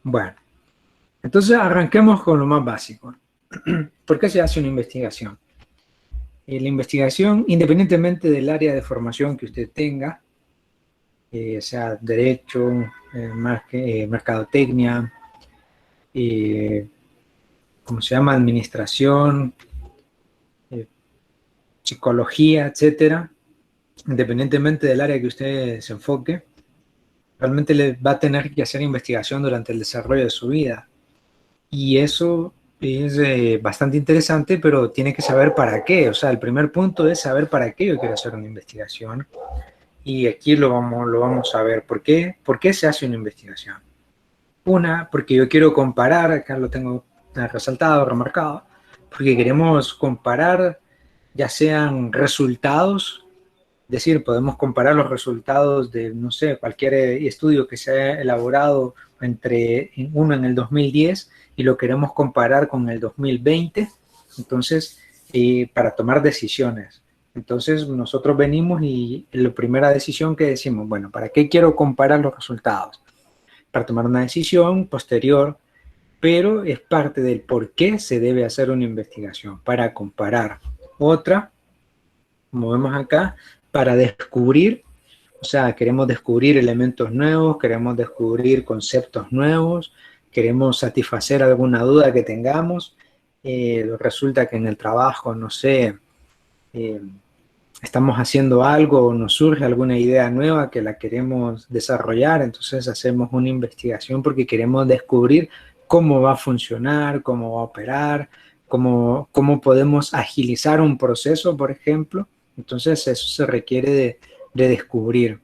Bueno, entonces arranquemos con lo más básico. ¿Por qué se hace una investigación? La investigación, independientemente del área de formación que usted tenga, sea derecho, mercadotecnia, ¿cómo se llama? Administración, eh, psicología, etcétera, independientemente del área que usted se enfoque, realmente le va a tener que hacer investigación durante el desarrollo de su vida. Y eso es bastante interesante, pero tiene que saber para qué. O sea, el primer punto es saber para qué yo quiero hacer una investigación. Y aquí lo vamos a ver. ¿Por qué se hace una investigación? Una, porque yo quiero comparar, acá lo tengo resaltado, remarcado, porque queremos comparar ya sean resultados, es decir, podemos comparar los resultados de, no sé, cualquier estudio que se haya elaborado entre uno en el 2010 y lo queremos comparar con el 2020, entonces, para tomar decisiones. Entonces, nosotros venimos y la primera decisión que decimos, bueno, ¿para qué quiero comparar los resultados? Para tomar una decisión posterior, pero es parte del por qué se debe hacer una investigación, para comparar. Otra, como vemos acá, para descubrir, o sea, queremos descubrir elementos nuevos, queremos descubrir conceptos nuevos, queremos satisfacer alguna duda que tengamos. Resulta que en el trabajo, no sé, eh, estamos haciendo algo o nos surge alguna idea nueva que la queremos desarrollar, entonces hacemos una investigación porque queremos descubrir cómo va a funcionar, cómo va a operar, cómo podemos agilizar un proceso, por ejemplo. Entonces eso se requiere de descubrir.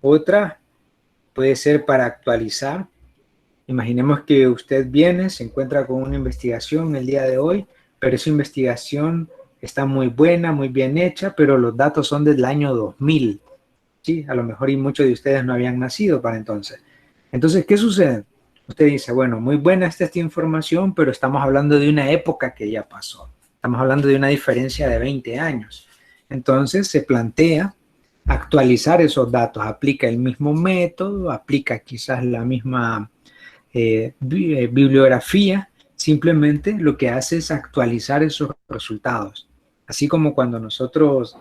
Otra puede ser para actualizar. Imaginemos que usted viene, se encuentra con una investigación el día de hoy, pero esa investigación está muy buena, muy bien hecha, pero los datos son del año 2000. ¿Sí? A lo mejor y muchos de ustedes no habían nacido para entonces. Entonces, ¿qué sucede? Usted dice, bueno, muy buena está esta información, pero estamos hablando de una época que ya pasó. Estamos hablando de una diferencia de 20 años. Entonces, se plantea actualizar esos datos. Aplica el mismo método, aplica quizás la misma bibliografía, simplemente lo que hace es actualizar esos resultados. Así como cuando nosotros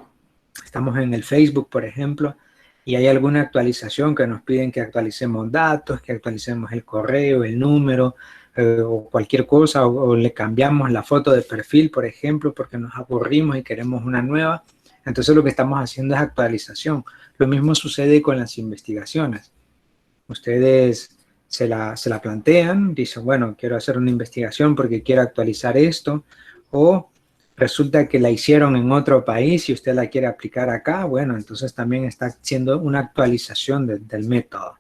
estamos en el Facebook, por ejemplo, y hay alguna actualización que nos piden que actualicemos datos, que actualicemos el correo, el número, o cualquier cosa, o le cambiamos la foto de perfil, por ejemplo, porque nos aburrimos y queremos una nueva. Entonces lo que estamos haciendo es actualización. Lo mismo sucede con las investigaciones. Ustedes se la plantean, dicen, bueno, quiero hacer una investigación porque quiero actualizar esto, o resulta que la hicieron en otro país y usted la quiere aplicar acá, bueno, entonces también está haciendo una actualización del método.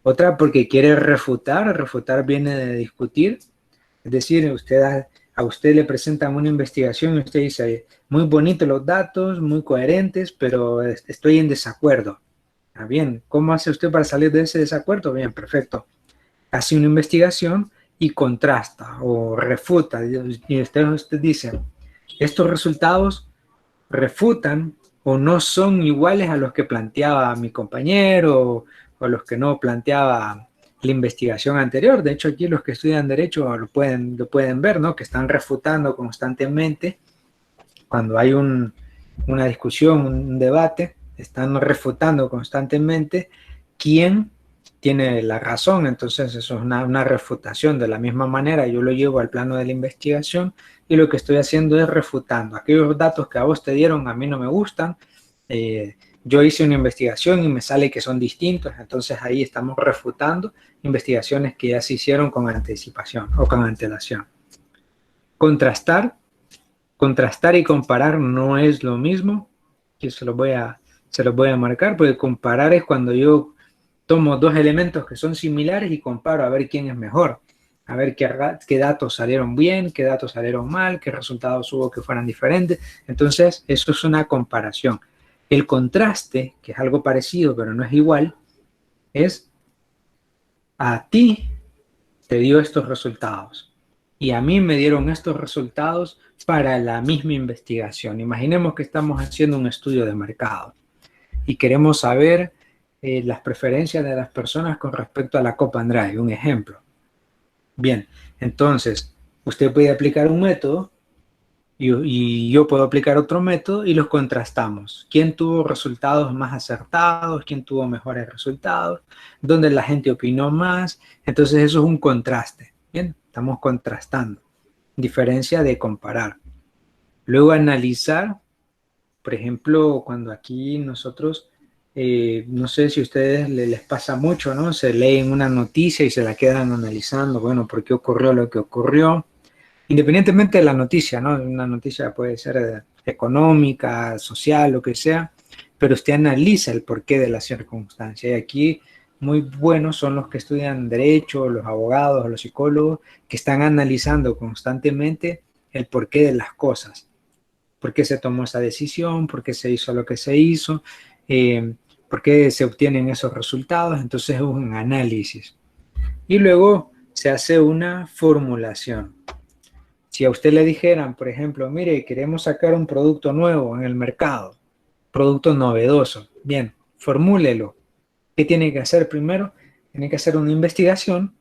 Otra porque quiere refutar, refutar viene de discutir, es decir, a usted le presentan una investigación y usted dice, muy bonitos los datos, muy coherentes, pero estoy en desacuerdo. Bien, ¿cómo hace usted para salir de ese desacuerdo? Bien, perfecto. Hace una investigación y contrasta o refuta. Y usted dice, estos resultados refutan o no son iguales a los que planteaba mi compañero o los que no planteaba la investigación anterior. De hecho, aquí los que estudian Derecho lo pueden ver, ¿no? Que están refutando constantemente cuando hay una discusión, un debate, están refutando constantemente quién tiene la razón. Entonces eso es una refutación. De la misma manera yo lo llevo al plano de la investigación y lo que estoy haciendo es refutando. Aquellos datos que a vos te dieron a mí no me gustan. Yo hice una investigación y me sale que son distintos. Entonces ahí estamos refutando investigaciones que ya se hicieron con anticipación o con antelación. Contrastar. Contrastar y comparar no es lo mismo. Yo se los voy a marcar, porque comparar es cuando yo tomo dos elementos que son similares y comparo a ver quién es mejor, a ver qué datos salieron bien, qué datos salieron mal, qué resultados hubo que fueran diferentes. Entonces, eso es una comparación. El contraste, que es algo parecido pero no es igual, es a ti te dio estos resultados y a mí me dieron estos resultados para la misma investigación. Imaginemos que estamos haciendo un estudio de mercado y queremos saber las preferencias de las personas con respecto a la Cop and Drive, un ejemplo. Bien, entonces, usted puede aplicar un método y yo puedo aplicar otro método y los contrastamos. ¿Quién tuvo resultados más acertados? ¿Quién tuvo mejores resultados? ¿Dónde la gente opinó más? Entonces eso es un contraste. Bien, estamos contrastando. Diferencia de comparar. Luego analizar, por ejemplo, cuando aquí nosotros, no sé si a ustedes les pasa mucho, ¿no? Se leen una noticia y se la quedan analizando, bueno, ¿por qué ocurrió lo que ocurrió? Independientemente de la noticia, ¿no? Una noticia puede ser económica, social, lo que sea, pero usted analiza el porqué de la circunstancia. Y aquí muy buenos son los que estudian derecho, los abogados, los psicólogos, que están analizando constantemente el porqué de las cosas. ¿Por qué se tomó esa decisión? ¿Por qué se hizo lo que se hizo? Eh, ¿Por qué se obtienen esos resultados? Entonces es un análisis. Y luego se hace una formulación. Si a usted le dijeran, por ejemplo, mire, queremos sacar un producto nuevo en el mercado, producto novedoso, bien, formúlelo. ¿Qué tiene que hacer primero? Tiene que hacer una investigación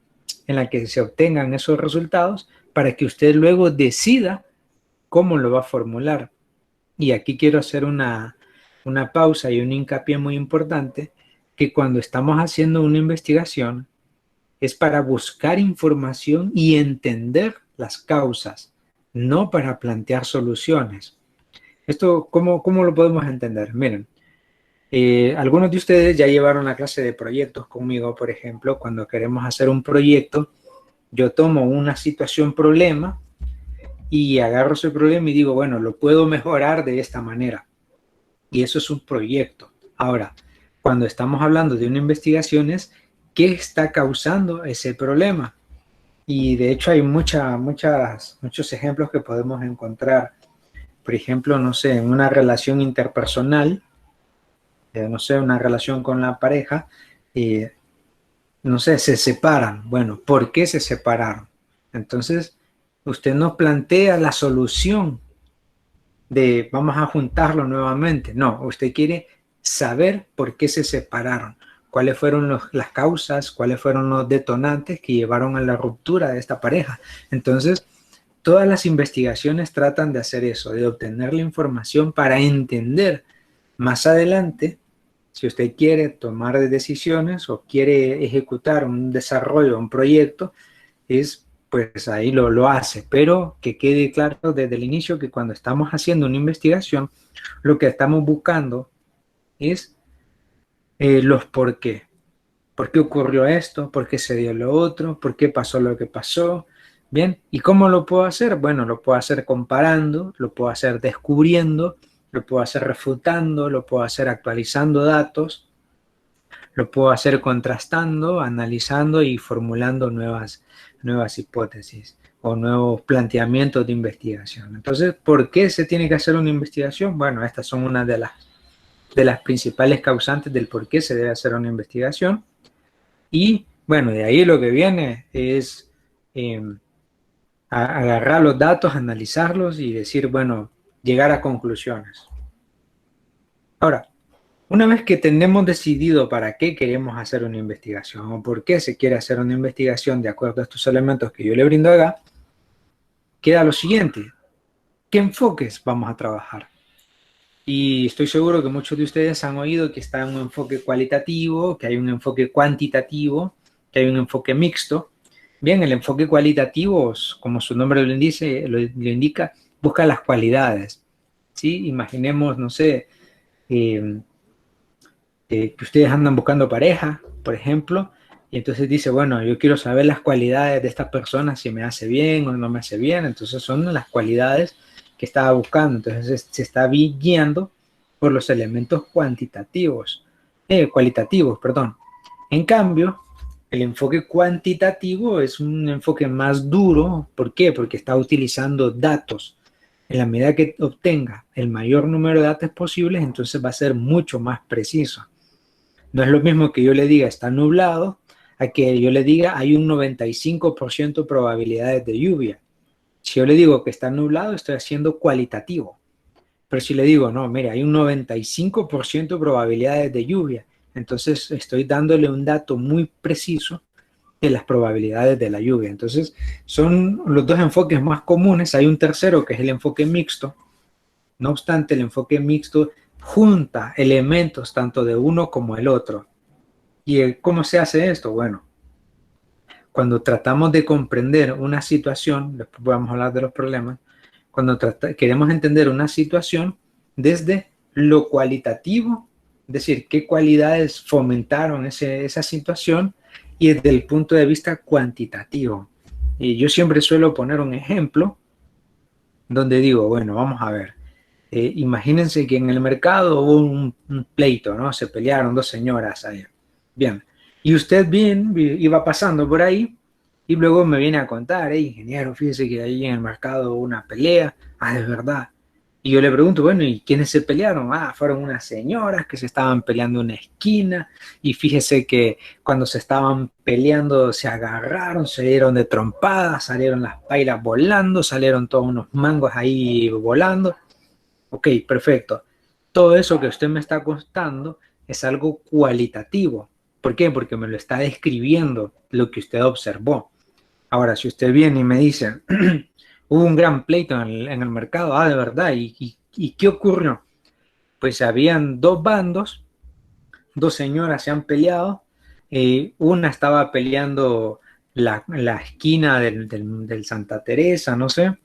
en la que se obtengan esos resultados para que usted luego decida cómo lo va a formular. Y aquí quiero hacer una pausa y un hincapié muy importante, que cuando estamos haciendo una investigación es para buscar información y entender las causas, no para plantear soluciones. Esto, ¿cómo lo podemos entender? Miren, algunos de ustedes ya llevaron la clase de proyectos conmigo, por ejemplo, cuando queremos hacer un proyecto, yo tomo una situación problema y agarro ese problema y digo, bueno, lo puedo mejorar de esta manera. Y eso es un proyecto. Ahora, cuando estamos hablando de una investigación es qué está causando ese problema. Y de hecho hay muchos ejemplos que podemos encontrar. Por ejemplo, no sé, en una relación interpersonal, no sé, una relación con la pareja, eh, no sé, se separan. Bueno, ¿por qué se separaron? Entonces, usted no plantea la solución de vamos a juntarlo nuevamente. No, usted quiere saber por qué se separaron, cuáles fueron las causas, cuáles fueron los detonantes que llevaron a la ruptura de esta pareja. Entonces, todas las investigaciones tratan de hacer eso, de obtener la información para entender más adelante, si usted quiere tomar decisiones o quiere ejecutar un desarrollo, un proyecto, es pues ahí lo hace, pero que quede claro desde el inicio que cuando estamos haciendo una investigación, lo que estamos buscando es los por qué ocurrió esto, por qué se dio lo otro, por qué pasó lo que pasó, bien, ¿y cómo lo puedo hacer? Bueno, lo puedo hacer comparando, lo puedo hacer descubriendo, lo puedo hacer refutando, lo puedo hacer actualizando datos, lo puedo hacer contrastando, analizando y formulando nuevas hipótesis o nuevos planteamientos de investigación. Entonces, ¿por qué se tiene que hacer una investigación? Bueno, estas son una de las principales causantes del por qué se debe hacer una investigación. Y bueno, de ahí lo que viene es agarrar los datos, analizarlos y decir, bueno, llegar a conclusiones. Ahora, una vez que tenemos decidido para qué queremos hacer una investigación o por qué se quiere hacer una investigación de acuerdo a estos elementos que yo le brindo acá, queda lo siguiente: ¿qué enfoques vamos a trabajar? Y estoy seguro que muchos de ustedes han oído que está un enfoque cualitativo, que hay un enfoque cuantitativo, que hay un enfoque mixto. Bien, el enfoque cualitativo, como su nombre lo indica, busca las cualidades. ¿Sí? Imaginemos, no sé, que ustedes andan buscando pareja, por ejemplo, y entonces dice, bueno, yo quiero saber las cualidades de esta persona, si me hace bien o no me hace bien. Entonces son las cualidades que estaba buscando. Entonces se está guiando por los elementos cualitativos, perdón. En cambio, el enfoque cuantitativo es un enfoque más duro. ¿Por qué? Porque está utilizando datos. En la medida que obtenga el mayor número de datos posibles, entonces va a ser mucho más preciso. No es lo mismo que yo le diga está nublado a que yo le diga hay un 95% probabilidades de lluvia. Si yo le digo que está nublado, estoy haciendo cualitativo. Pero si le digo, no, mire, hay un 95% probabilidades de lluvia, Entonces estoy dándole un dato muy preciso de las probabilidades de la lluvia. Entonces son los dos enfoques más comunes. Hay un tercero que es el enfoque mixto. No obstante, el enfoque mixto junta elementos tanto de uno como el otro. ¿Y cómo se hace esto? Bueno, cuando tratamos de comprender una situación, después vamos a hablar de los problemas, cuando queremos entender una situación desde lo cualitativo, es decir, qué cualidades fomentaron esa situación, y desde el punto de vista cuantitativo. Y yo siempre suelo poner un ejemplo donde digo, bueno, vamos a ver, imagínense que en el mercado hubo un pleito, ¿no? Se pelearon dos señoras ahí. Bien, y usted bien iba pasando por ahí y luego me viene a contar, ingeniero, fíjese que ahí en el mercado hubo una pelea. Ah, es verdad. Y yo le pregunto, bueno, ¿y quiénes se pelearon? Ah, fueron unas señoras que se estaban peleando en una esquina, y fíjese que cuando se estaban peleando se agarraron, se dieron de trompadas, salieron las pailas volando, salieron todos unos mangos ahí volando. Ok, perfecto. Todo eso que usted me está contando es algo cualitativo. ¿Por qué? Porque me lo está describiendo lo que usted observó. Ahora, si usted viene y me dice, hubo un gran pleito en el mercado, ah, de verdad, ¿y qué ocurrió? Pues habían dos bandos, dos señoras se han peleado, una estaba peleando la esquina del Santa Teresa, no sé,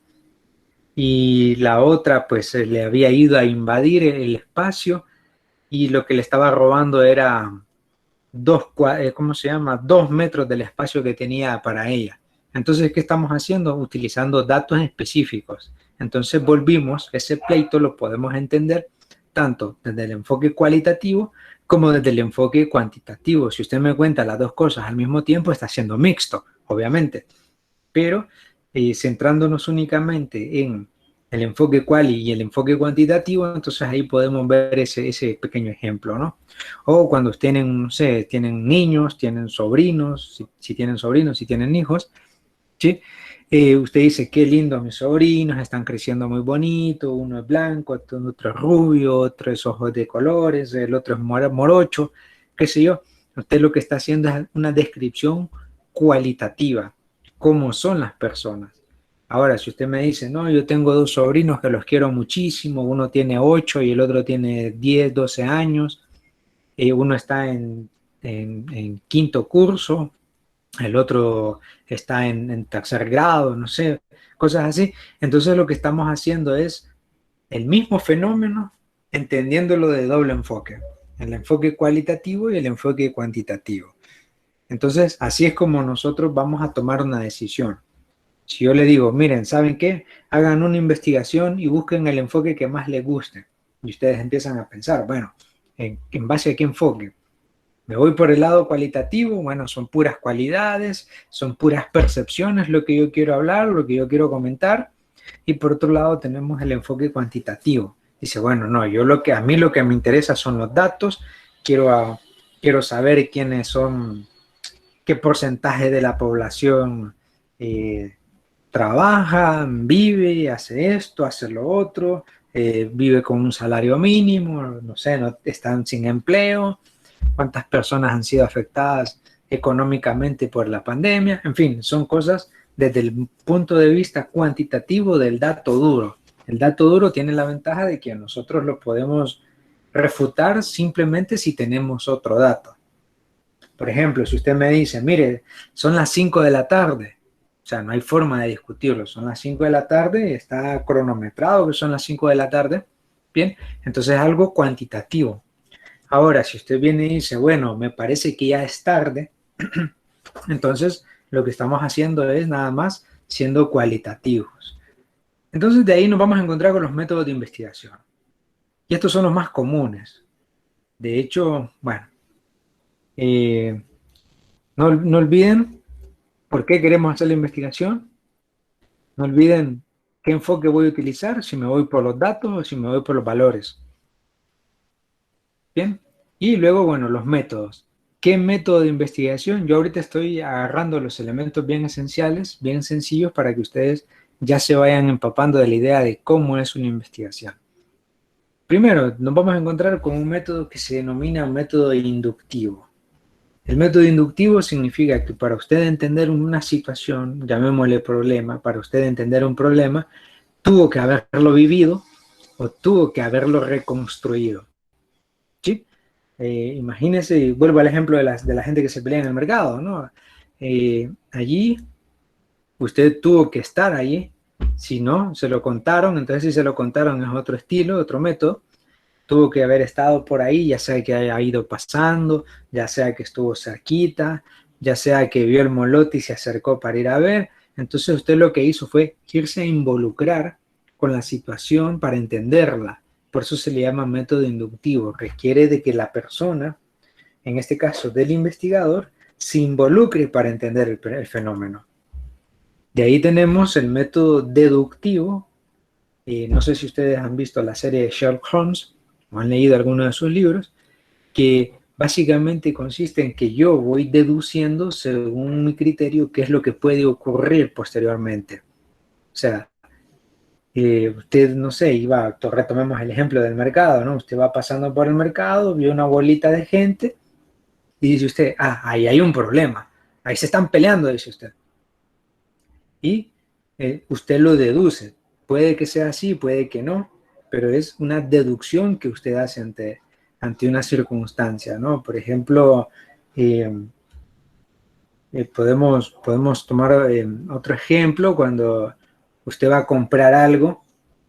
y la otra pues le había ido a invadir el espacio, y lo que le estaba robando era ¿cómo se llama? 2 metros del espacio que tenía para ella. Entonces, ¿qué estamos haciendo? Utilizando datos específicos. Entonces volvimos, ese pleito lo podemos entender tanto desde el enfoque cualitativo como desde el enfoque cuantitativo. Si usted me cuenta las dos cosas al mismo tiempo, está siendo mixto, obviamente. Pero centrándonos únicamente en el enfoque quali y el enfoque cuantitativo, entonces ahí podemos ver ese pequeño ejemplo, ¿no? O cuando tienen, no sé, tienen niños, tienen sobrinos, si tienen sobrinos, si tienen hijos, ¿sí? Usted dice, qué lindo mis sobrinos, están creciendo muy bonito, uno es blanco, otro es rubio, otro es ojos de colores, el otro es morocho, qué sé yo. Usted lo que está haciendo es una descripción cualitativa, cómo son las personas. Ahora, si usted me dice, no, yo tengo dos sobrinos que los quiero muchísimo, uno tiene 8 y el otro tiene 10, 12 años, uno está en quinto curso, el otro está en tercer grado, no sé, cosas así. Entonces lo que estamos haciendo es el mismo fenómeno, entendiéndolo de doble enfoque, el enfoque cualitativo y el enfoque cuantitativo. Entonces, así es como nosotros vamos a tomar una decisión. Si yo le digo, miren, ¿saben qué? Hagan una investigación y busquen el enfoque que más les guste. Y ustedes empiezan a pensar, bueno, ¿en base a qué enfoque? Me voy por el lado cualitativo, bueno, son puras cualidades, son puras percepciones lo que yo quiero hablar, lo que yo quiero comentar. Y por otro lado tenemos el enfoque cuantitativo. Dice, bueno, no, a mí lo que me interesa son los datos, quiero saber quiénes son, qué porcentaje de la población trabaja, vive, hace esto, hace lo otro, vive con un salario mínimo, no sé, no, están sin empleo, cuántas personas han sido afectadas económicamente por la pandemia, en fin, son cosas desde el punto de vista cuantitativo del dato duro. El dato duro tiene la ventaja de que nosotros lo podemos refutar simplemente si tenemos otro dato. Por ejemplo, si usted me dice, mire, son las 5 de la tarde, o sea, no hay forma de discutirlo, son las 5 de la tarde, está cronometrado que son las 5 de la tarde, bien, entonces es algo cuantitativo. Ahora, si usted viene y dice, bueno, me parece que ya es tarde, entonces lo que estamos haciendo es nada más siendo cualitativos. Entonces de ahí nos vamos a encontrar con los métodos de investigación. Y estos son los más comunes. De hecho, bueno, no olviden por qué queremos hacer la investigación. No olviden qué enfoque voy a utilizar, si me voy por los datos o si me voy por los valores. Bien. Y luego, bueno, los métodos. ¿Qué método de investigación? Yo ahorita estoy agarrando los elementos bien esenciales, bien sencillos, para que ustedes ya se vayan empapando de la idea de cómo es una investigación. Primero, nos vamos a encontrar con un método que se denomina método inductivo. El método inductivo significa que para usted entender una situación, llamémosle problema, para usted entender un problema, tuvo que haberlo vivido o tuvo que haberlo reconstruido. ¿Sí? Imagínese, vuelvo al ejemplo de la gente que se pelea en el mercado, ¿no? Allí usted tuvo que estar allí, si no, se lo contaron, entonces si se lo contaron es otro estilo, otro método, tuvo que haber estado por ahí, ya sea que haya ido pasando, ya sea que estuvo cerquita, ya sea que vio el molote y se acercó para ir a ver, entonces usted lo que hizo fue irse a involucrar con la situación para entenderla, por eso se le llama método inductivo, requiere de que la persona, en este caso del investigador, se involucre para entender el fenómeno. De ahí tenemos el método deductivo. No sé si ustedes han visto la serie de Sherlock Holmes o han leído alguno de sus libros, que básicamente consiste en que yo voy deduciendo según mi criterio qué es lo que puede ocurrir posteriormente. O sea, usted, no sé, retomemos el ejemplo del mercado, ¿no? Usted va pasando por el mercado, vio una bolita de gente y dice usted, ahí hay un problema, ahí se están peleando, dice usted. Y usted lo deduce. Puede que sea así, puede que no, pero es una deducción que usted hace ante una circunstancia, ¿no? Por ejemplo, eh, podemos tomar otro ejemplo cuando usted va a comprar algo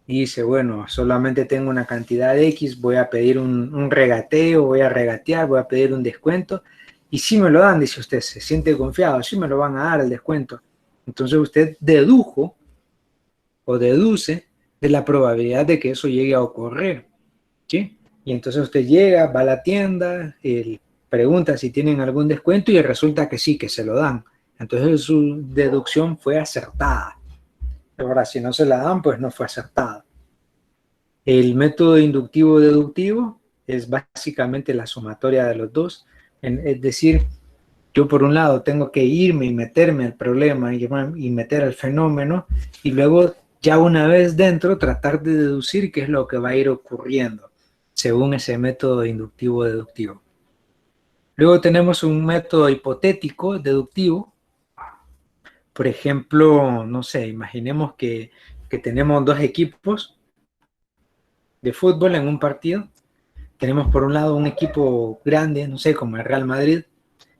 y dice, bueno, solamente tengo una cantidad de X, voy a pedir un regateo, voy a regatear, voy a pedir un descuento, y si me lo dan, dice usted, se siente confiado, sí me lo van a dar el descuento. Entonces usted dedujo o deduce de la probabilidad de que eso llegue a ocurrir, ¿sí? Y entonces usted llega, va a la tienda, pregunta si tienen algún descuento y resulta que sí, que se lo dan. Entonces su deducción fue acertada. Ahora, si no se la dan, pues no fue acertada. El método inductivo-deductivo es básicamente la sumatoria de los dos. Es decir, yo por un lado tengo que irme y meterme al problema y meter al fenómeno y luego ya una vez dentro tratar de deducir qué es lo que va a ir ocurriendo según ese método inductivo-deductivo. Luego tenemos un método hipotético deductivo. Por ejemplo, no sé, imaginemos que tenemos dos equipos de fútbol en un partido. Tenemos por un lado un equipo grande, no sé, como el Real Madrid,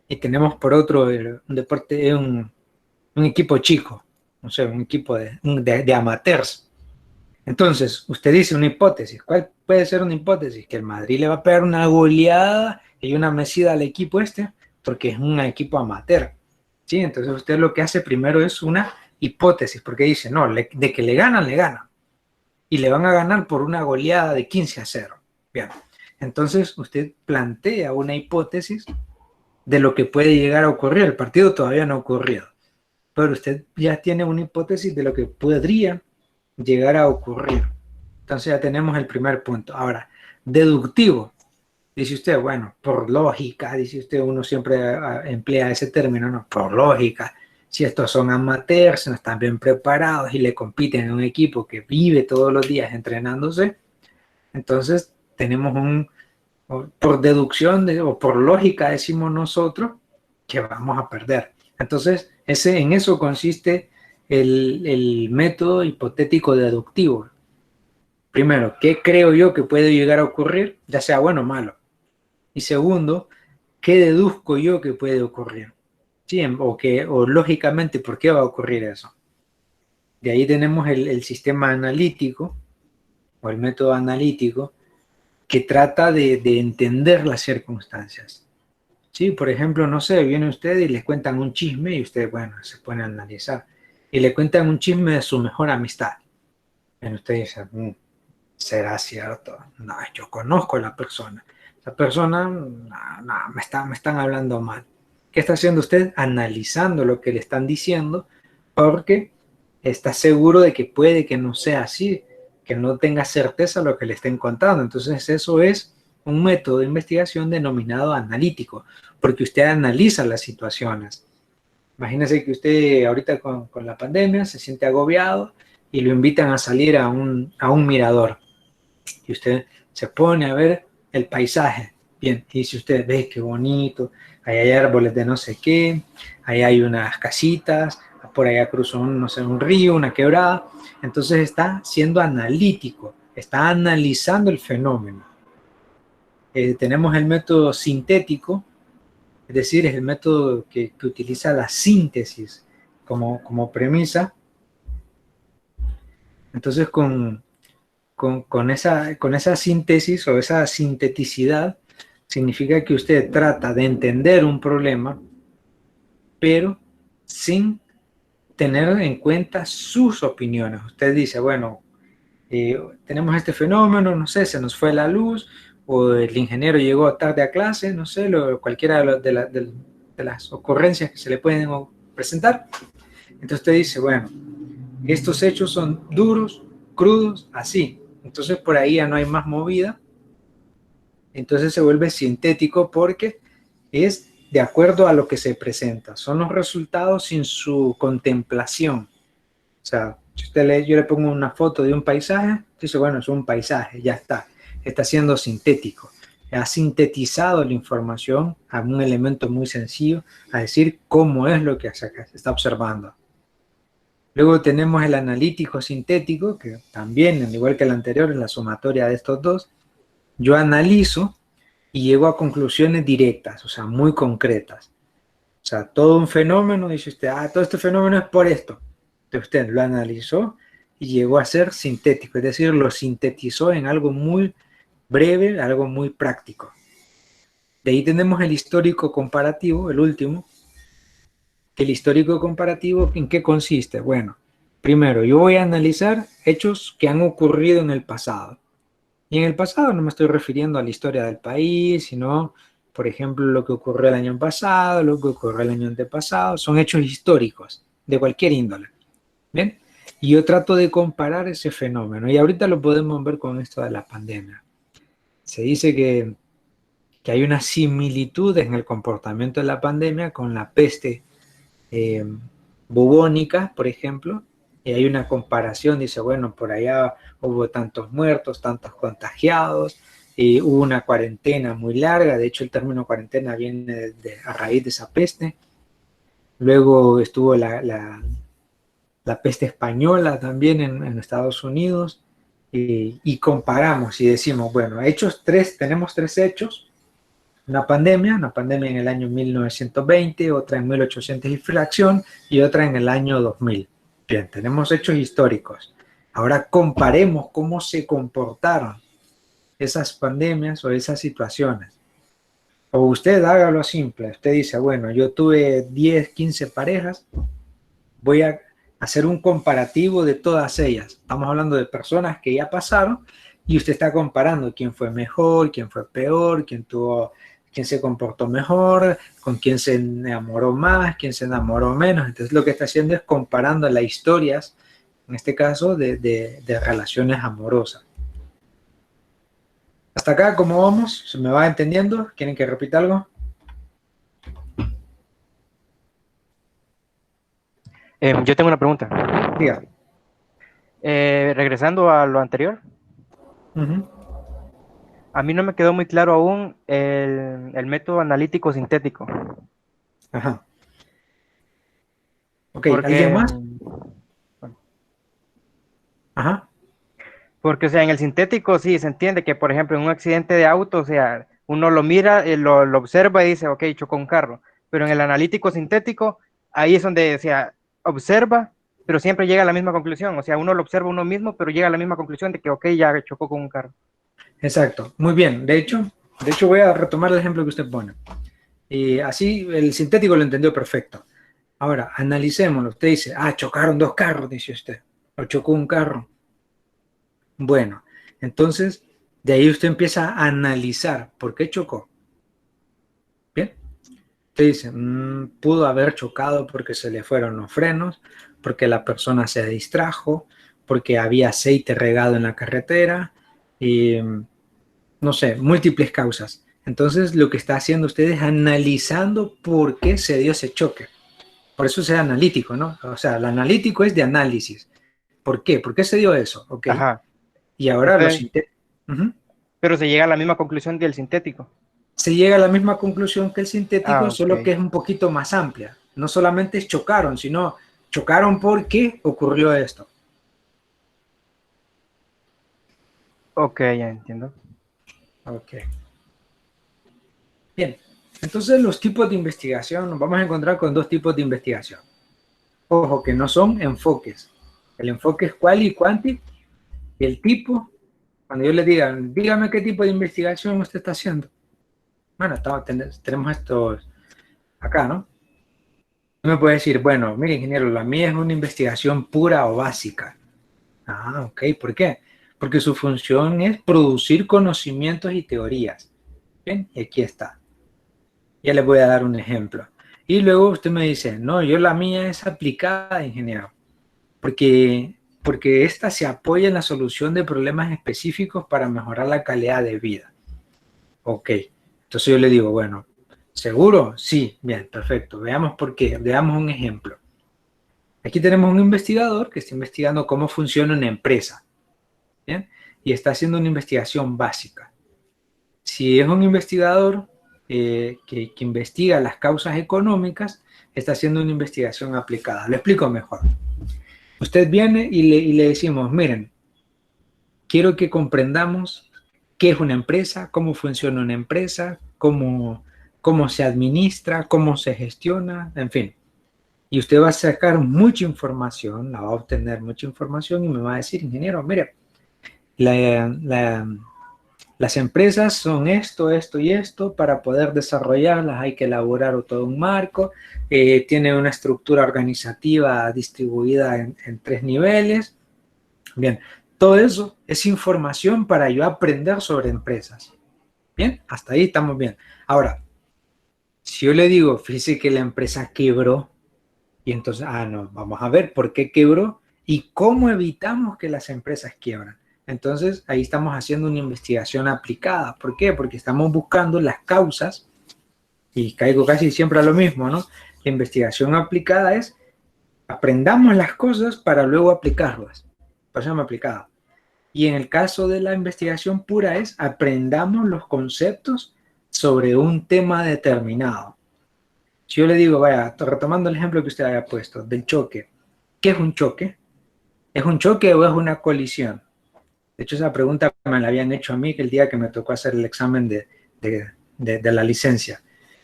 y tenemos por otro un equipo chico, no sé, un equipo de amateurs. Entonces, usted dice una hipótesis. ¿Cuál puede ser una hipótesis? Que el Madrid le va a pegar una goleada y una mesida al equipo porque es un equipo amateur. ¿Sí? Entonces, usted lo que hace primero es una hipótesis, porque dice, no, de que le ganan, le ganan. Y le van a ganar por una goleada de 15-0. Bien. Entonces, usted plantea una hipótesis de lo que puede llegar a ocurrir. El partido todavía no ha ocurrido, pero usted ya tiene una hipótesis de lo que podría llegar a ocurrir. Entonces ya tenemos el primer punto. Ahora, deductivo. Dice usted, bueno, por lógica, dice usted, uno siempre emplea ese término, ¿no? Por lógica. Si estos son amateurs, no están bien preparados y le compiten en un equipo que vive todos los días entrenándose, entonces tenemos por deducción o por lógica decimos nosotros que vamos a perder. Entonces, en eso consiste el método hipotético deductivo. Primero, ¿qué creo yo que puede llegar a ocurrir, ya sea bueno o malo? Y segundo, ¿qué deduzco yo que puede ocurrir? ¿Sí? O lógicamente, ¿por qué va a ocurrir eso? De ahí tenemos el sistema analítico o el método analítico que trata de entender las circunstancias. Sí, por ejemplo, no sé, viene usted y le cuentan un chisme y usted, bueno, se pone a analizar. Y le cuentan un chisme de su mejor amistad. Y usted dice, ¿será cierto? No, yo conozco a la persona. Esa persona, no, me están hablando mal. ¿Qué está haciendo usted? Analizando lo que le están diciendo porque está seguro de que puede que no sea así, que no tenga certeza lo que le estén contando. Entonces eso es un método de investigación denominado analítico, porque usted analiza las situaciones. Imagínese que usted ahorita con la pandemia se siente agobiado y lo invitan a salir a un mirador. Y usted se pone a ver el paisaje. Bien, y si usted ve qué bonito, ahí hay árboles de no sé qué, ahí hay unas casitas, por allá cruzó un, no sé, un río, una quebrada. Entonces está siendo analítico, está analizando el fenómeno. Tenemos el método sintético, es decir, es el método que utiliza la síntesis como premisa. Entonces, con esa síntesis o esa sinteticidad, significa que usted trata de entender un problema, pero sin tener en cuenta sus opiniones. Usted dice, bueno, tenemos este fenómeno, no sé, se nos fue la luz, o el ingeniero llegó tarde a clase, no sé, cualquiera de las ocurrencias que se le pueden presentar. Entonces usted dice, bueno, estos hechos son duros, crudos, así. Entonces por ahí ya no hay más movida. Entonces se vuelve sintético porque es de acuerdo a lo que se presenta. Son los resultados sin su contemplación. O sea, si usted yo le pongo una foto de un paisaje, dice, bueno, es un paisaje, ya está. Está siendo sintético. Ha sintetizado la información a un elemento muy sencillo, a decir cómo es lo que se está observando. Luego tenemos el analítico sintético, que también, al igual que el anterior, es la sumatoria de estos dos. Yo analizo y llego a conclusiones directas, o sea, muy concretas. O sea, todo un fenómeno, dice usted, todo este fenómeno es por esto. Entonces usted lo analizó y llegó a ser sintético, es decir, lo sintetizó en algo muy breve, algo muy práctico. De ahí tenemos el histórico comparativo, el último. El histórico comparativo, ¿en qué consiste? Bueno, primero, yo voy a analizar hechos que han ocurrido en el pasado. Y en el pasado no me estoy refiriendo a la historia del país, sino, por ejemplo, lo que ocurrió el año pasado, lo que ocurrió el año antepasado. Son hechos históricos de cualquier índole. ¿Bien? Y yo trato de comparar ese fenómeno. Y ahorita lo podemos ver con esto de la pandemia. Se dice que hay una similitud en el comportamiento de la pandemia con la peste bubónica, por ejemplo, y hay una comparación, dice, bueno, por allá hubo tantos muertos, tantos contagiados, y hubo una cuarentena muy larga, de hecho el término cuarentena viene a raíz de esa peste. Luego estuvo la peste española también en Estados Unidos, y comparamos y decimos, bueno, tenemos tres hechos: una pandemia en el año 1920, otra en 1800 y fracción, y otra en el año 2000. Bien, tenemos hechos históricos. Ahora comparemos cómo se comportaron esas pandemias o esas situaciones. O usted hágalo simple, usted dice, bueno, yo tuve 10, 15 parejas, voy a hacer un comparativo de todas ellas. Estamos hablando de personas que ya pasaron y usted está comparando quién fue mejor, quién fue peor, quién se comportó mejor, con quién se enamoró más, quién se enamoró menos. Entonces lo que está haciendo es comparando las historias, en este caso, de relaciones amorosas. Hasta acá, ¿cómo vamos? ¿Se me va entendiendo? ¿Quieren que repita algo? Yo tengo una pregunta. Diga. Regresando a lo anterior, a mí no me quedó muy claro aún el método analítico sintético, Ajá. Ok, ¿alguien porque, más? Ajá. porque, o sea, en el sintético sí se entiende que, por ejemplo, en un accidente de auto, o sea, uno lo mira, lo observa y dice, ok, chocó un carro, pero en el analítico sintético, ahí es donde, o sea, observa, pero siempre llega a la misma conclusión, o sea, uno lo observa uno mismo, pero llega a la misma conclusión de que, ok, ya chocó con un carro. Exacto, muy bien. De hecho voy a retomar el ejemplo que usted pone. Y así el sintético lo entendió perfecto. Ahora, analicémoslo. Usted dice, chocaron dos carros, dice usted. O chocó un carro. Bueno, entonces de ahí usted empieza a analizar por qué chocó. Bien. Usted dice, pudo haber chocado porque se le fueron los frenos, porque la persona se distrajo, porque había aceite regado en la carretera, y no sé, múltiples causas. Entonces lo que está haciendo usted es analizando por qué se dio ese choque. Por eso es analítico, ¿no? O sea, el analítico es de análisis. ¿Por qué? ¿Por qué se dio eso? Ok. Ajá. Y ahora lo Entonces, sintético. Pero se llega a la misma conclusión del sintético. Se llega a la misma conclusión que el sintético, solo Ok. que es un poquito más amplia. No solamente chocaron, sino chocaron porque ocurrió esto. Ok, ya entiendo. Ok. Bien. Entonces los tipos de investigación, nos vamos a encontrar con dos tipos de investigación. Ojo, que no son enfoques. El enfoque es quali y quanti. Y el tipo, cuando yo le diga, dígame qué tipo de investigación usted está haciendo. Bueno, tenemos estos acá, ¿no? Me puede decir, bueno, mire, ingeniero, la mía es una investigación pura o básica. Ah, ok, ¿por qué? Porque su función es producir conocimientos y teorías. Bien, y aquí está. Ya les voy a dar un ejemplo. Y luego usted me dice, no, yo la mía es aplicada, ingeniero, porque esta se apoya en la solución de problemas específicos para mejorar la calidad de vida. Ok, entonces yo le digo, bueno, ¿seguro? Sí, bien, perfecto. Veamos por qué, veamos un ejemplo. Aquí tenemos un investigador que está investigando cómo funciona una empresa, ¿bien? Y está haciendo una investigación básica. Si es un investigador que investiga las causas económicas, está haciendo una investigación aplicada. Lo explico mejor. Usted viene y le decimos, miren, quiero que comprendamos qué es una empresa, cómo funciona una empresa, cómo se administra, cómo se gestiona, en fin. Y usted va a sacar mucha información, la va a obtener mucha información y me va a decir, ingeniero, mire, la, la, las empresas son esto, esto y esto. Para poder desarrollarlas hay que elaborar todo un marco. Tiene una estructura organizativa distribuida en 3 niveles. Bien, todo eso es información para yo aprender sobre empresas. Bien, hasta ahí estamos bien. Ahora, si yo le digo, fíjese que la empresa quebró, y entonces, no, vamos a ver por qué quebró y cómo evitamos que las empresas quiebran. Entonces, ahí estamos haciendo una investigación aplicada. ¿Por qué? Porque estamos buscando las causas, y caigo casi siempre a lo mismo, ¿no? La investigación aplicada es aprendamos las cosas para luego aplicarlas. Por eso se llama aplicada. Y en el caso de la investigación pura es aprendamos los conceptos sobre un tema determinado. Si yo le digo, vaya, retomando el ejemplo que usted había puesto, del choque, ¿qué es un choque? ¿Es un choque o es una colisión? De hecho, esa pregunta me la habían hecho a mí el día que me tocó hacer el examen de la licencia.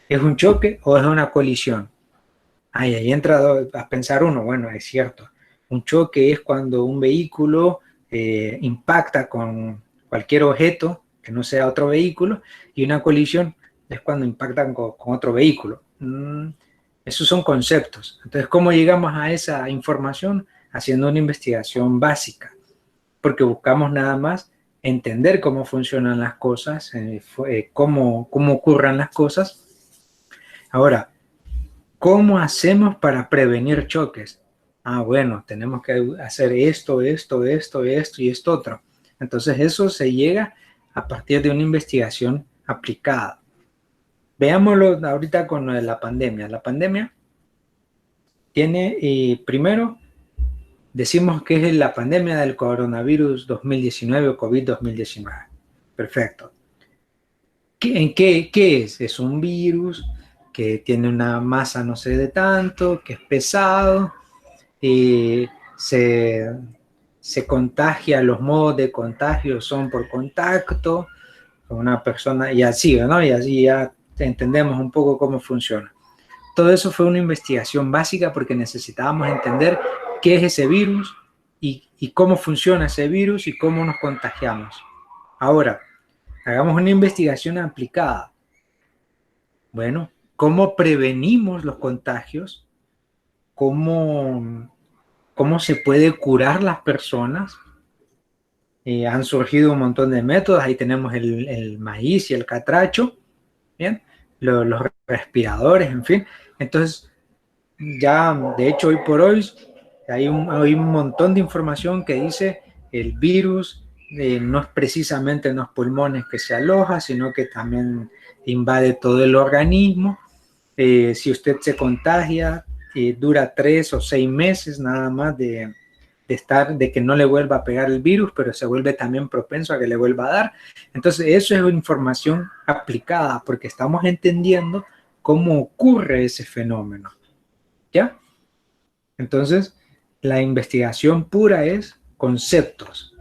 ¿Es un choque o es una colisión? Ahí entra a pensar uno, bueno, es cierto. Un choque es cuando un vehículo impacta con cualquier objeto que no sea otro vehículo, y una colisión es cuando impactan con otro vehículo. Esos son conceptos. Entonces, ¿cómo llegamos a esa información? Haciendo una investigación básica, porque buscamos nada más entender cómo funcionan las cosas, cómo ocurran las cosas. Ahora, ¿cómo hacemos para prevenir choques? Bueno, tenemos que hacer esto y esto otro. Entonces eso se llega a partir de una investigación aplicada. Veámoslo ahorita con lo de la pandemia. La pandemia tiene, primero, decimos que es la pandemia del coronavirus 2019 o COVID 2019. Perfecto. ¿Qué es? Es un virus que tiene una masa no sé de tanto, que es pesado, y se contagia, los modos de contagio son por contacto con una persona y así, ¿no? Y así ya entendemos un poco cómo funciona. Todo eso fue una investigación básica porque necesitábamos entender qué es ese virus y cómo funciona ese virus y cómo nos contagiamos. Ahora, hagamos una investigación aplicada. Bueno, ¿cómo prevenimos los contagios? ¿Cómo se puede curar las personas? Han surgido un montón de métodos. Ahí tenemos el maíz y el catracho, ¿bien? Los respiradores, en fin. Entonces, ya de hecho hoy por hoy hay un montón de información que dice el virus no es precisamente en los pulmones que se aloja, sino que también invade todo el organismo. Si usted se contagia, dura 3 o 6 meses nada más de que no le vuelva a pegar el virus, pero se vuelve también propenso a que le vuelva a dar. Entonces, eso es información aplicada, porque estamos entendiendo cómo ocurre ese fenómeno, ¿ya? Entonces, la investigación pura es conceptos.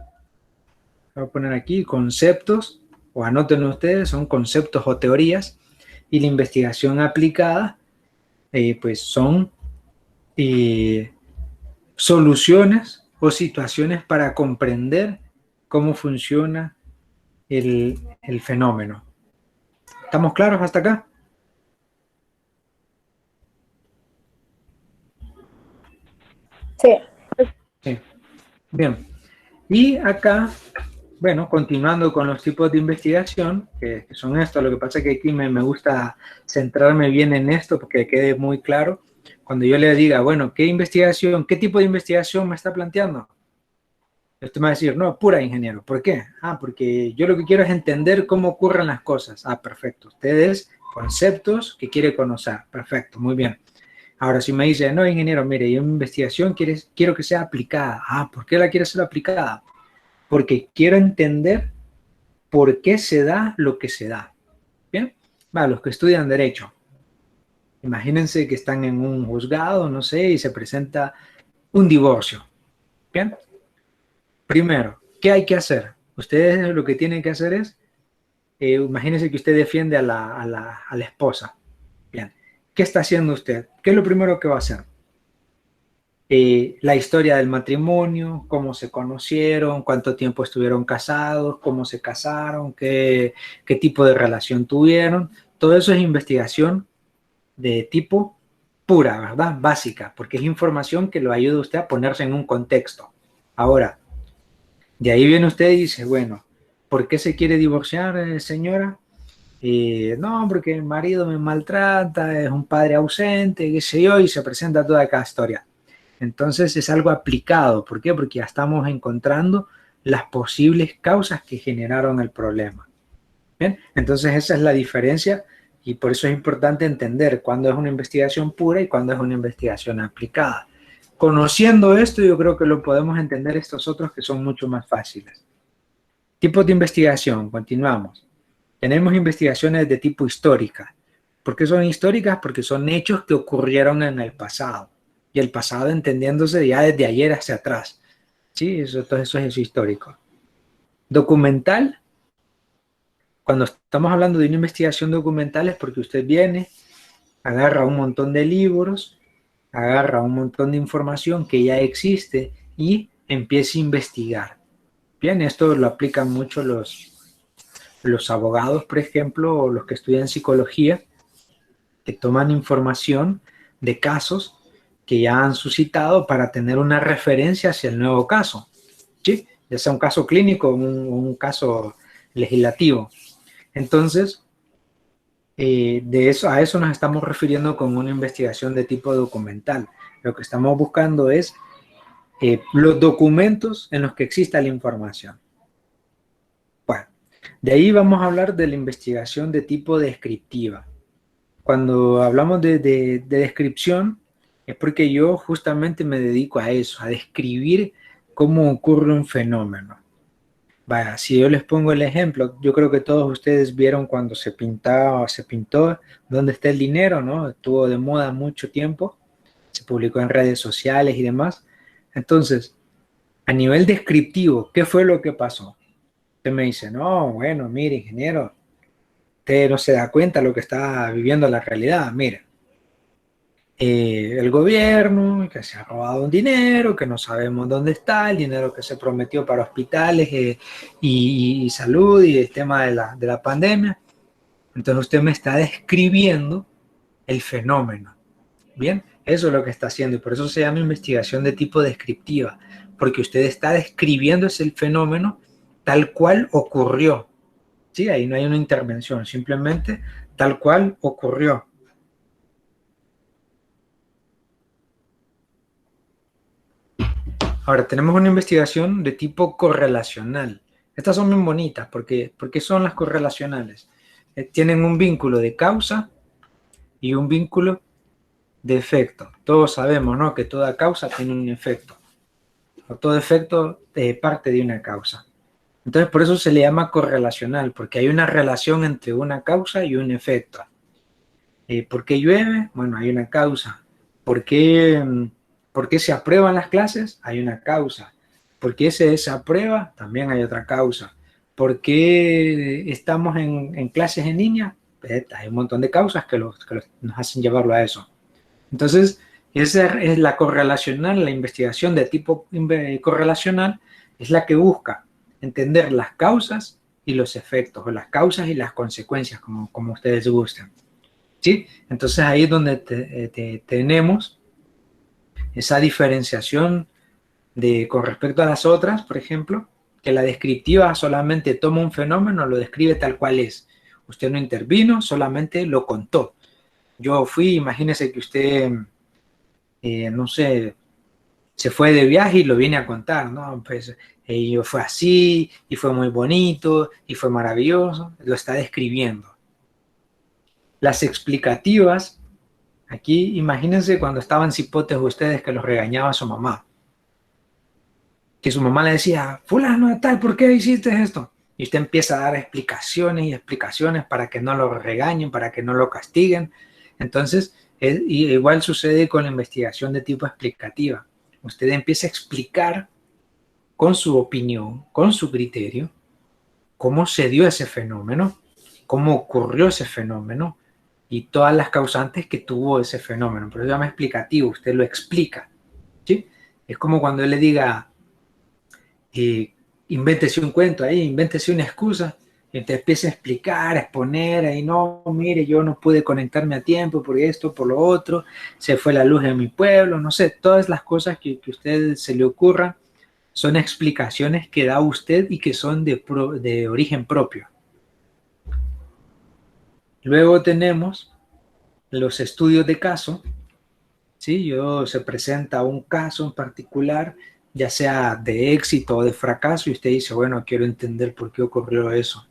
Voy a poner aquí conceptos, o anoten ustedes, son conceptos o teorías, y la investigación aplicada, pues son soluciones o situaciones para comprender cómo funciona el fenómeno. ¿Estamos claros hasta acá? Sí. Sí. Bien. Y acá, bueno, continuando con los tipos de investigación, que son estos, lo que pasa es que aquí me gusta centrarme bien en esto porque quede muy claro. Cuando yo le diga, bueno, ¿qué investigación, qué tipo de investigación me está planteando? Usted me va a decir, no, pura ingeniero. ¿Por qué? Ah, porque yo lo que quiero es entender cómo ocurren las cosas. Ah, perfecto. Ustedes, conceptos que quiere conocer. Perfecto, muy bien. Ahora, si me dice, no, ingeniero, mire, yo mi investigación quiero que sea aplicada. Ah, ¿por qué la quiere ser aplicada? Porque quiero entender por qué se da lo que se da. ¿Bien? Va, los que estudian Derecho. Imagínense que están en un juzgado, no sé, y se presenta un divorcio. ¿Bien? Primero, ¿qué hay que hacer? Ustedes lo que tienen que hacer es, imagínense que usted defiende a la esposa. Bien, ¿qué está haciendo usted? ¿Qué es lo primero que va a hacer? La historia del matrimonio, cómo se conocieron, cuánto tiempo estuvieron casados, cómo se casaron, qué tipo de relación tuvieron. Todo eso es investigación de tipo pura, ¿verdad? Básica, porque es información que lo ayuda a usted a ponerse en un contexto. Ahora, de ahí viene usted y dice, bueno, ¿por qué se quiere divorciar, señora? No, porque el marido me maltrata, es un padre ausente, qué sé yo, y se presenta toda esta historia. Entonces es algo aplicado. ¿Por qué? Porque ya estamos encontrando las posibles causas que generaron el problema. ¿Bien? Entonces esa es la diferencia y por eso es importante entender cuándo es una investigación pura y cuándo es una investigación aplicada. Conociendo esto, yo creo que lo podemos entender estos otros que son mucho más fáciles. Tipos de investigación, continuamos. Tenemos investigaciones de tipo histórica. ¿Por qué son históricas? Porque son hechos que ocurrieron en el pasado. Y el pasado entendiéndose ya desde ayer hacia atrás. ¿Sí? Todo eso es histórico. Documental. Cuando estamos hablando de una investigación documental es porque usted viene, agarra un montón de libros, agarra un montón de información que ya existe y empieza a investigar. Bien, esto lo aplican mucho los abogados, por ejemplo, o los que estudian psicología, que toman información de casos que ya han suscitado para tener una referencia hacia el nuevo caso, ¿sí? Ya sea un caso clínico o un caso legislativo. Entonces, a eso nos estamos refiriendo con una investigación de tipo documental. Lo que estamos buscando es los documentos en los que exista la información. Bueno, de ahí vamos a hablar de la investigación de tipo descriptiva. Cuando hablamos de descripción, es porque yo justamente me dedico a eso, a describir cómo ocurre un fenómeno. Vaya, si yo les pongo el ejemplo, yo creo que todos ustedes vieron cuando se pintó ¿Dónde está el dinero?, ¿no? Estuvo de moda mucho tiempo, se publicó en redes sociales y demás. Entonces, a nivel descriptivo, ¿qué fue lo que pasó? Usted me dice, no, bueno, mire, ingeniero, usted no se da cuenta de lo que está viviendo la realidad. Mire, el gobierno que se ha robado un dinero, que no sabemos dónde está, el dinero que se prometió para hospitales y salud y el tema de la pandemia. Entonces usted me está describiendo el fenómeno. Bien, eso es lo que está haciendo y por eso se llama investigación de tipo descriptiva, porque usted está describiendo ese fenómeno tal cual ocurrió. Sí, ahí no hay una intervención, simplemente tal cual ocurrió. Ahora, tenemos una investigación de tipo correlacional. Estas son bien bonitas porque son las correlacionales. Tienen un vínculo de causa y un vínculo de efecto. Todos sabemos, ¿no?, que toda causa tiene un efecto. o todo efecto parte de una causa. Entonces, por eso se le llama correlacional, porque hay una relación entre una causa y un efecto. ¿Por qué llueve? Bueno, hay una causa. ¿Por qué se aprueban las clases? Hay una causa. ¿Por qué se desaprueba? También hay otra causa. ¿Por qué estamos en clases en línea? Hay un montón de causas que nos hacen llevarlo a eso. Entonces, esa es la correlacional, la investigación de tipo correlacional, es la que busca entender las causas y los efectos, o las causas y las consecuencias, como ustedes gusten. ¿Sí? Entonces ahí es donde tenemos esa diferenciación con respecto a las otras, por ejemplo, que la descriptiva solamente toma un fenómeno, lo describe tal cual es. Usted no intervino, solamente lo contó. Yo fui, imagínese que usted, no sé, se fue de viaje y lo viene a contar, ¿no? Pues yo fue así, y fue muy bonito, y fue maravilloso, lo está describiendo. Las explicativas, aquí imagínense cuando estaban cipotes ustedes que los regañaba su mamá. Que su mamá le decía, fulano de tal, ¿por qué hiciste esto? Y usted empieza a dar explicaciones y explicaciones para que no lo regañen, para que no lo castiguen. Entonces, igual sucede con la investigación de tipo explicativa. Usted empieza a explicar con su opinión, con su criterio, cómo se dio ese fenómeno, cómo ocurrió ese fenómeno y todas las causantes que tuvo ese fenómeno. Por eso se llama explicativo, usted lo explica, ¿sí? Es como cuando él le diga, invéntese un cuento ahí, invéntese una excusa, y te empieza a explicar, a exponer, ahí no, mire, yo no pude conectarme a tiempo por esto, por lo otro, se fue la luz en mi pueblo, no sé, todas las cosas que a usted se le ocurran son explicaciones que da usted y que son de origen propio. Luego tenemos los estudios de caso, ¿sí? Se presenta un caso en particular, ya sea de éxito o de fracaso, y usted dice, bueno, quiero entender por qué ocurrió eso,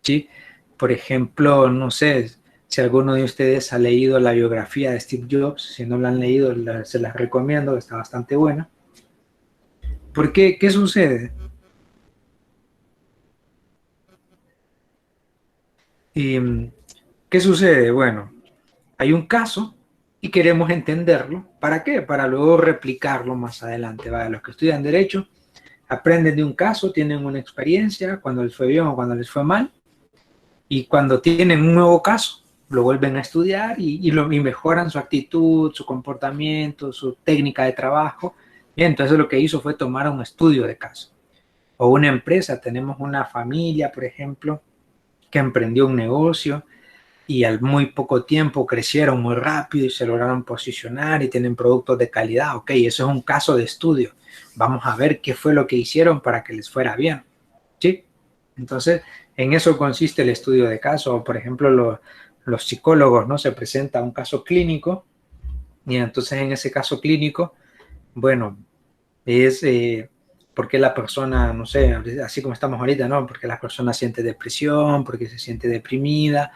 ¿sí? Por ejemplo, no sé si alguno de ustedes ha leído la biografía de Steve Jobs. Si no la han leído, se las recomiendo, está bastante buena. ¿Por qué? ¿Qué sucede? ¿Qué sucede? Bueno, hay un caso y queremos entenderlo. ¿Para qué? Para luego replicarlo más adelante. ¿Vale? Los que estudian Derecho aprenden de un caso, tienen una experiencia, cuando les fue bien o cuando les fue mal, y cuando tienen un nuevo caso, lo vuelven a estudiar y mejoran su actitud, su comportamiento, su técnica de trabajo. Bien, entonces lo que hizo fue tomar un estudio de caso. O una empresa, tenemos una familia, por ejemplo, que emprendió un negocio y al muy poco tiempo crecieron muy rápido y se lograron posicionar y tienen productos de calidad. Ok, eso es un caso de estudio. Vamos a ver qué fue lo que hicieron para que les fuera bien. ¿Sí? Entonces, en eso consiste el estudio de caso. Por ejemplo, los psicólogos, ¿no? Se presenta un caso clínico y entonces en ese caso clínico, bueno, es porque la persona, no sé, así como estamos ahorita, ¿no? Porque la persona siente depresión, porque se siente deprimida,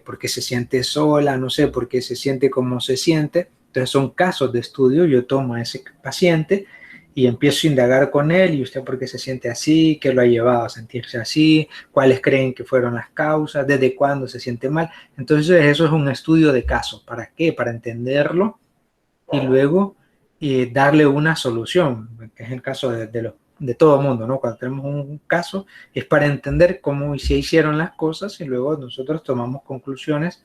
porque se siente sola, no sé, porque se siente como se siente. Entonces son casos de estudio. Yo tomo a ese paciente y empiezo a indagar con él, y usted por qué se siente así, qué lo ha llevado a sentirse así, cuáles creen que fueron las causas, desde cuándo se siente mal. Entonces eso es un estudio de caso. ¿Para qué? Para entenderlo y luego darle una solución, que es el caso de todo el mundo, ¿no? Cuando tenemos un caso es para entender cómo se hicieron las cosas y luego nosotros tomamos conclusiones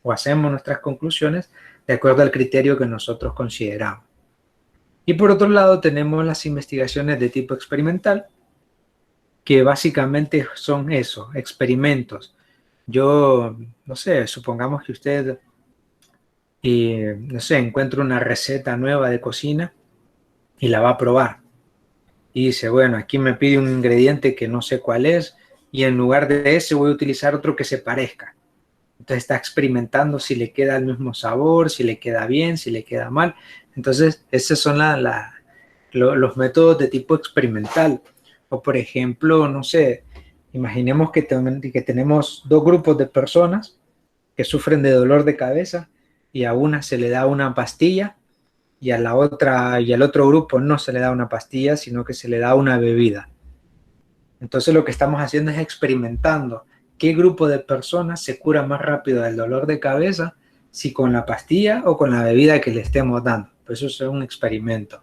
o hacemos nuestras conclusiones de acuerdo al criterio que nosotros consideramos. Y por otro lado tenemos las investigaciones de tipo experimental, que básicamente son eso, experimentos. Yo, no sé, supongamos que usted no sé, encuentra una receta nueva de cocina y la va a probar. Y dice, bueno, aquí me pide un ingrediente que no sé cuál es y en lugar de ese voy a utilizar otro que se parezca. Entonces está experimentando si le queda el mismo sabor, si le queda bien, si le queda mal. Entonces, esos son los métodos de tipo experimental. O por ejemplo, no sé, imaginemos que tenemos dos grupos de personas que sufren de dolor de cabeza y a una se le da una pastilla y a la otra y al otro grupo no se le da una pastilla, sino que se le da una bebida. Entonces lo que estamos haciendo es experimentando qué grupo de personas se cura más rápido del dolor de cabeza, si con la pastilla o con la bebida que le estemos dando. Pues eso es un experimento.